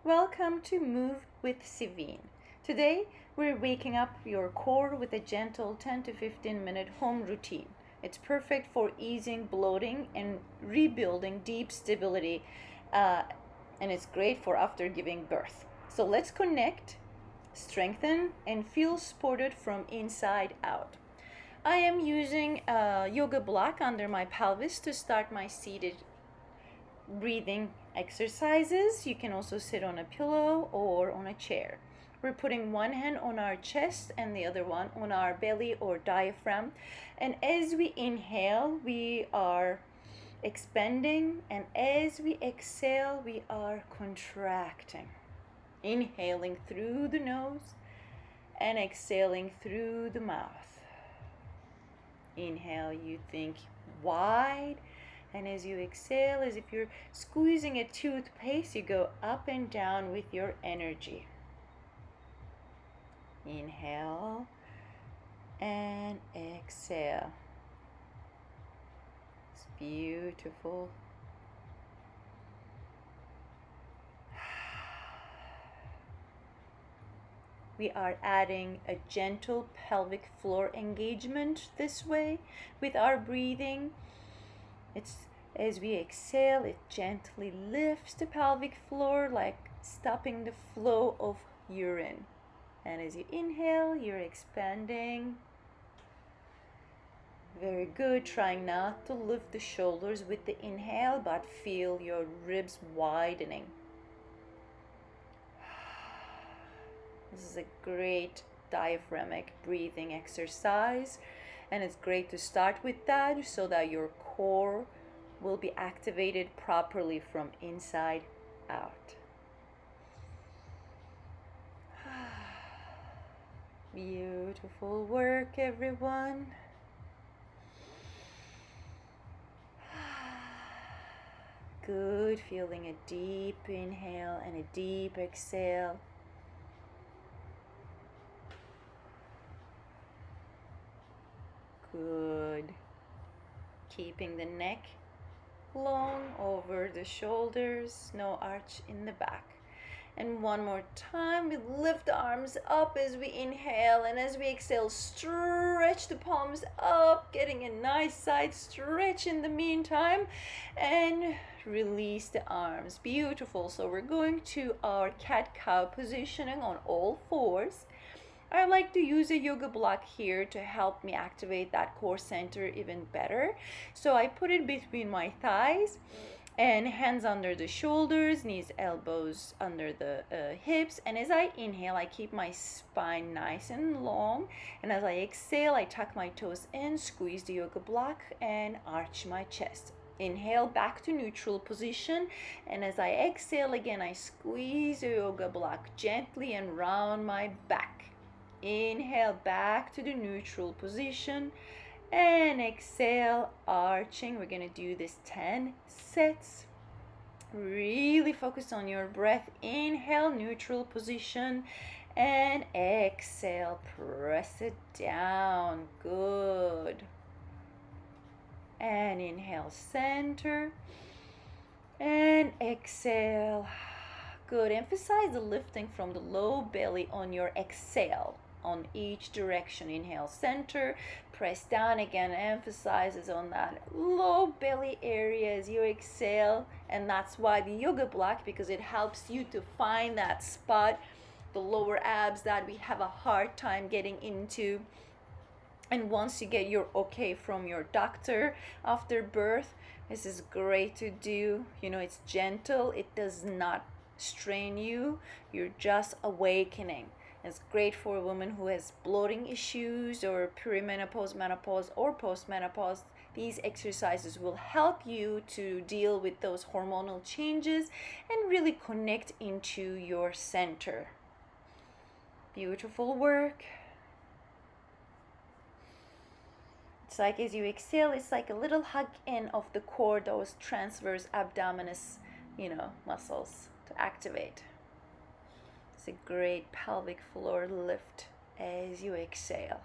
Welcome to Move with Sevin. Today, we're waking up your core with a gentle 10 to 15 minute home routine. It's perfect for easing bloating and rebuilding deep stability, and it's great for after giving birth. So let's connect, strengthen, and feel supported from inside out. I am using a yoga block under my pelvis to start my seated breathing exercises. You can also sit on a pillow or on a chair. We're putting one hand on our chest and the other one on our belly or diaphragm. And as we inhale, we are expanding, and as we exhale, we are contracting. Inhaling through the nose and exhaling through the mouth. Inhale, you think wide. And as you exhale, as if you're squeezing a toothpaste, you go up and down with your energy. Inhale and exhale. It's beautiful. We are adding a gentle pelvic floor engagement this way with our breathing. It's as we exhale, it gently lifts the pelvic floor, like stopping the flow of urine. And as you inhale, you're expanding. Very good. Trying not to lift the shoulders with the inhale, but feel your ribs widening. This is a great diaphragmatic breathing exercise, and it's great to start with that so that your core will be activated properly from inside out. Beautiful work, everyone. Good. Feeling a deep inhale and a deep exhale. Good. Keeping the neck long over the shoulders, no arch in the back. And one more time, we lift the arms up as we inhale, and as we exhale, stretch the palms up, getting a nice side stretch in the meantime, and release the arms. Beautiful. So we're going to our cat-cow positioning on all fours. I like to use a yoga block here to help me activate that core center even better. So I put it between my thighs and hands under the shoulders, knees, elbows under the hips. And as I inhale, I keep my spine nice and long. And as I exhale, I tuck my toes in, squeeze the yoga block, and arch my chest. Inhale back to neutral position, and as I exhale again, I squeeze the yoga block gently and round my back. Inhale back to the neutral position and exhale, arching. We're going to do this 10 sets. Really focus on your breath. Inhale, neutral position, and exhale, press it down. Good. And inhale, center, and exhale. Good. Emphasize the lifting from the low belly on your exhale. On each direction. Inhale, center, press down again, emphasizes on that low belly area as you exhale. And that's why the yoga block, because it helps you to find that spot, the lower abs that we have a hard time getting into. And once you get your okay from your doctor after birth, this is great to do. You know, it's gentle, it does not strain you, you're just awakening. It's great for a woman who has bloating issues or perimenopause, menopause, or postmenopause. These exercises will help you to deal with those hormonal changes and really connect into your center. Beautiful work. It's like as you exhale, it's like a little hug in of the core, those transverse abdominis, muscles to activate. It's a great pelvic floor lift as you exhale.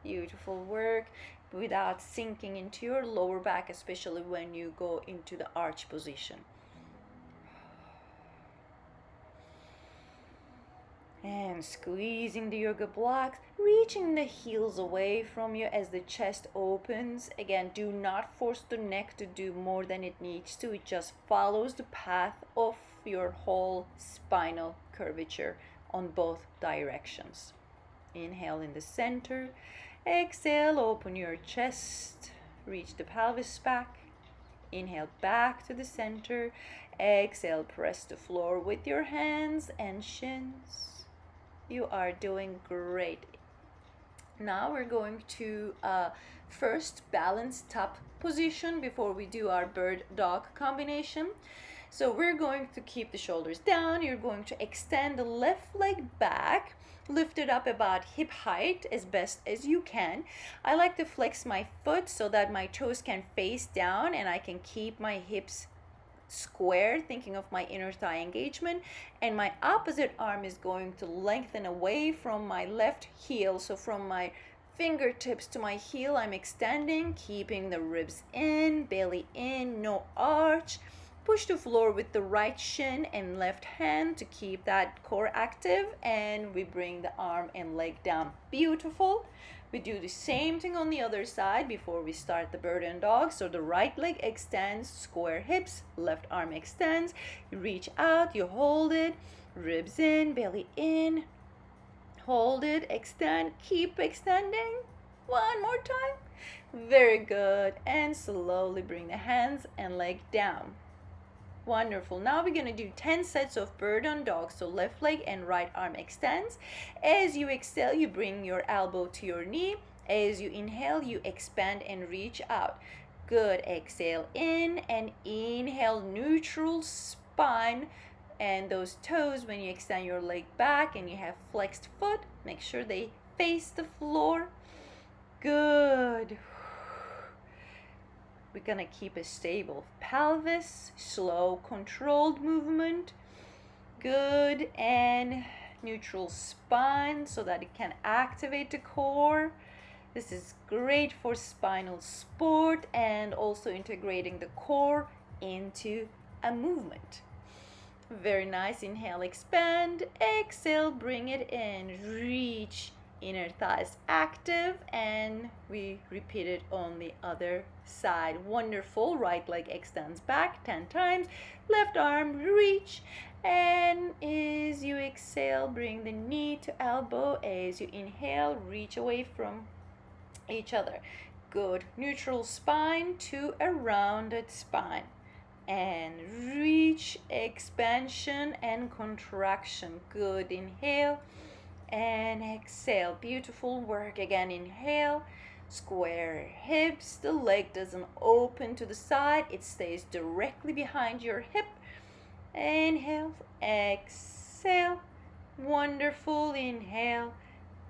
Beautiful work without sinking into your lower back, especially when you go into the arch position. And squeezing the yoga blocks, reaching the heels away from you as the chest opens. Again, do not force the neck to do more than it needs to. It just follows the path of your whole spinal curvature on both directions. Inhale in the center. Exhale, open your chest. Reach the pelvis back. Inhale back to the center. Exhale, press the floor with your hands and shins. You are doing great. Now we're going to first balance top position before we do our bird dog combination. So we're going to keep the shoulders down. You're going to extend the left leg back, lift it up about hip height as best as you can. I like to flex my foot so that my toes can face down and I can keep my hips square, thinking of my inner thigh engagement, and my opposite arm is going to lengthen away from my left heel. So from my fingertips to my heel, I'm extending, keeping the ribs in, belly in, no arch. Push the floor with the right shin and left hand to keep that core active, and we bring the arm and leg down. Beautiful. We do the same thing on the other side before we start the bird and dog. So the right leg extends, square hips, left arm extends. You reach out, you hold it, ribs in, belly in. Hold it, extend, keep extending. One more time. Very good. And slowly bring the hands and leg down. Wonderful. Now we're going to do 10 sets of bird and dog. So left leg and right arm extends. As you exhale, you bring your elbow to your knee. As you inhale, you expand and reach out. Good. Exhale in and inhale, neutral spine. And those toes, when you extend your leg back and you have flexed foot, make sure they face the floor. Good. We're gonna keep a stable pelvis, slow, controlled movement. Good, and neutral spine so that it can activate the core. This is great for spinal support and also integrating the core into a movement. Very nice. Inhale, expand. Exhale, bring it in. Reach, inner thighs active, and we repeat it on the other side. Wonderful. Right leg extends back 10 times. Left arm, reach. And as you exhale, bring the knee to elbow. As you inhale, reach away from each other. Good. Neutral spine to a rounded spine. And reach, expansion and contraction. Good. Inhale and exhale. Beautiful work. Again, inhale, square hips. The leg doesn't open to the side, it stays directly behind your hip. Inhale, exhale. Wonderful. Inhale,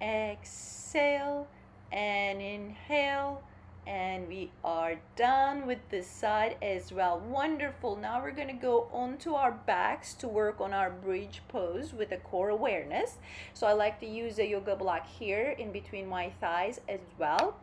exhale, and inhale. And we are done with this side as well. Wonderful. Now we're going to go onto our backs to work on our bridge pose with a core awareness. So I like to use a yoga block here in between my thighs as well.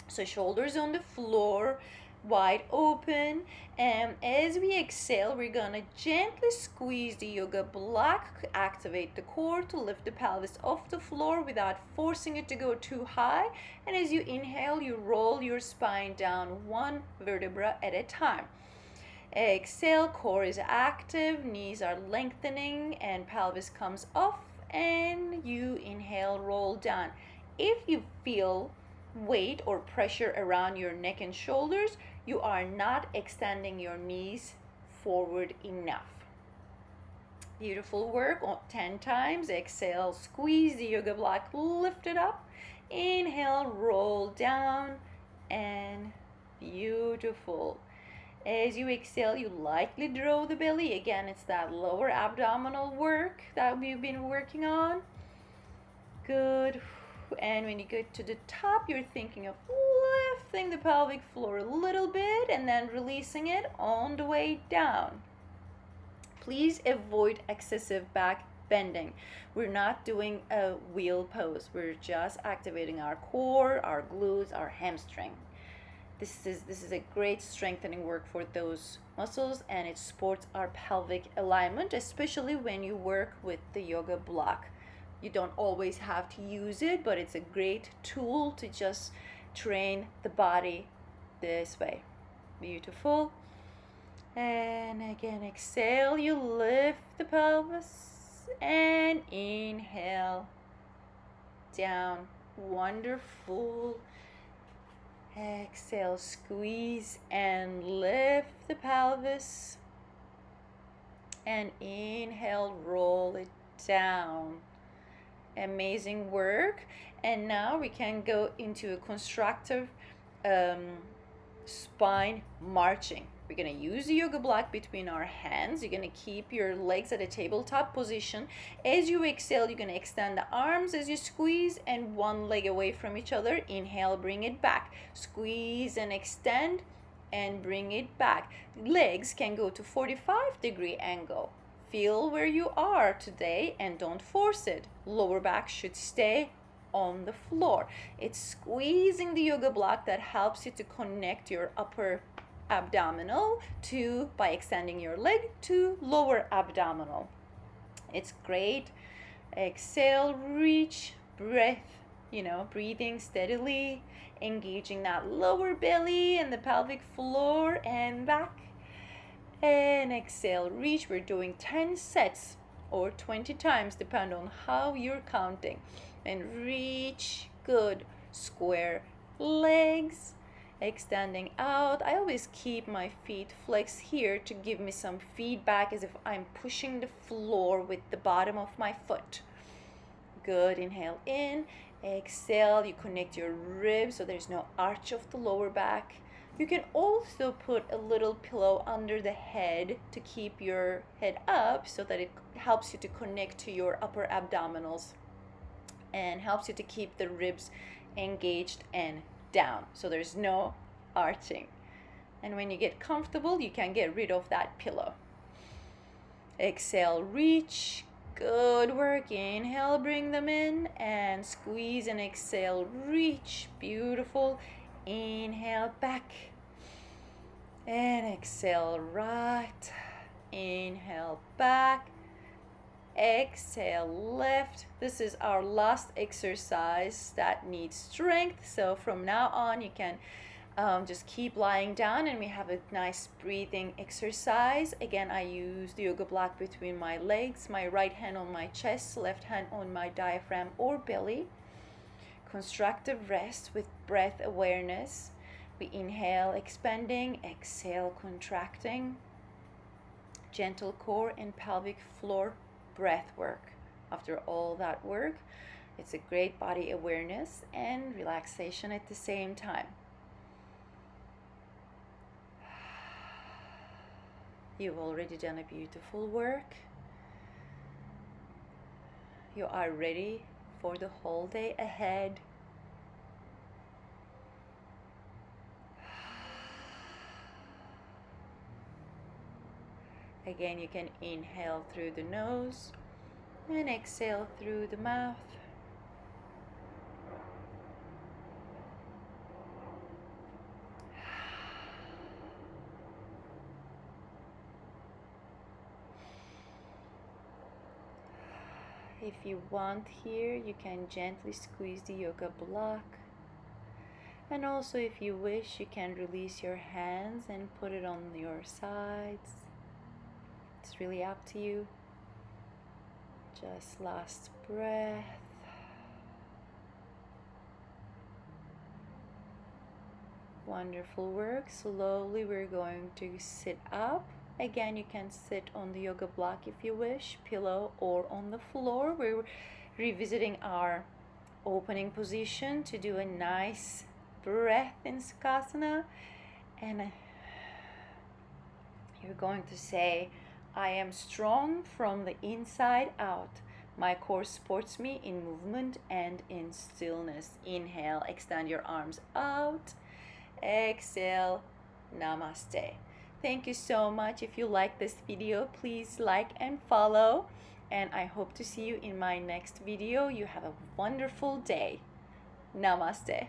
So shoulders on the floor, wide open, and as we exhale, we're gonna gently squeeze the yoga block, activate the core to lift the pelvis off the floor without forcing it to go too high. And as you inhale, you roll your spine down one vertebra at a time. Exhale, core is active, knees are lengthening, and pelvis comes off, and you inhale, roll down. If you feel weight or pressure around your neck and shoulders, you are not extending your knees forward enough. Beautiful work. 10 times. Exhale, squeeze the yoga block, lift it up. Inhale, roll down, and beautiful. As you exhale, you lightly draw the belly. Again, it's that lower abdominal work that we've been working on. Good. And when you get to the top, you're thinking of lifting the pelvic floor a little bit and then releasing it on the way down. Please avoid excessive back bending. We're not doing a wheel pose. We're just activating our core, our glutes, our hamstring. This is a great strengthening work for those muscles, and it supports our pelvic alignment, especially when you work with the yoga block. You don't always have to use it, but it's a great tool to just train the body this way. Beautiful. And again, exhale, you lift the pelvis and inhale down. Wonderful. Exhale, squeeze and lift the pelvis. And inhale, roll it down. Amazing work. And now we can go into a constructive spine marching. We're going to use the yoga block between our hands. You're going to keep your legs at a tabletop position. As you exhale, you're going to extend the arms as you squeeze and one leg away from each other. Inhale, bring it back. Squeeze and extend and bring it back. Legs can go to 45-degree angle. Feel where you are today and don't force it. Lower back should stay on the floor. It's squeezing the yoga block that helps you to connect your upper abdominal to, by extending your leg, to lower abdominal. It's great. Exhale, reach, breath, breathing steadily, engaging that lower belly and the pelvic floor and back. And exhale, reach. We're doing 10 sets or 20 times, depend on how you're counting. And reach, good. Square legs, extending out. I always keep my feet flexed here to give me some feedback as if I'm pushing the floor with the bottom of my foot. Good. Inhale in. Exhale, you connect your ribs so there's no arch of the lower back. You can also put a little pillow under the head to keep your head up so that it helps you to connect to your upper abdominals and helps you to keep the ribs engaged and down so there's no arching. And when you get comfortable, you can get rid of that pillow. Exhale, reach. Good work. Inhale, bring them in and squeeze and exhale, reach. Beautiful. Inhale, back. And exhale, right. Inhale, back. Exhale, left. This is our last exercise that needs strength. So from now on, you can just keep lying down and we have a nice breathing exercise. Again, I use the yoga block between my legs, my right hand on my chest, left hand on my diaphragm or belly. Constructive rest with breath awareness. We inhale, expanding, exhale, contracting. Gentle core and pelvic floor breath work. After all that work, it's a great body awareness and relaxation at the same time. You've already done a beautiful work. You are ready for the whole day ahead. Again, you can inhale through the nose and exhale through the mouth. If you want here, you can gently squeeze the yoga block. And also, if you wish, you can release your hands and put it on your sides. It's really up to you. Just last breath. Wonderful work. Slowly we're going to sit up. Again, you can sit on the yoga block if you wish, pillow or on the floor. We're revisiting our opening position to do a nice breath in Sukhasana. And you're going to say, I am strong from the inside out. My core supports me in movement and in stillness. Inhale, extend your arms out. Exhale, namaste. Thank you so much. If you like this video, please like and follow. And I hope to see you in my next video. You have a wonderful day. Namaste.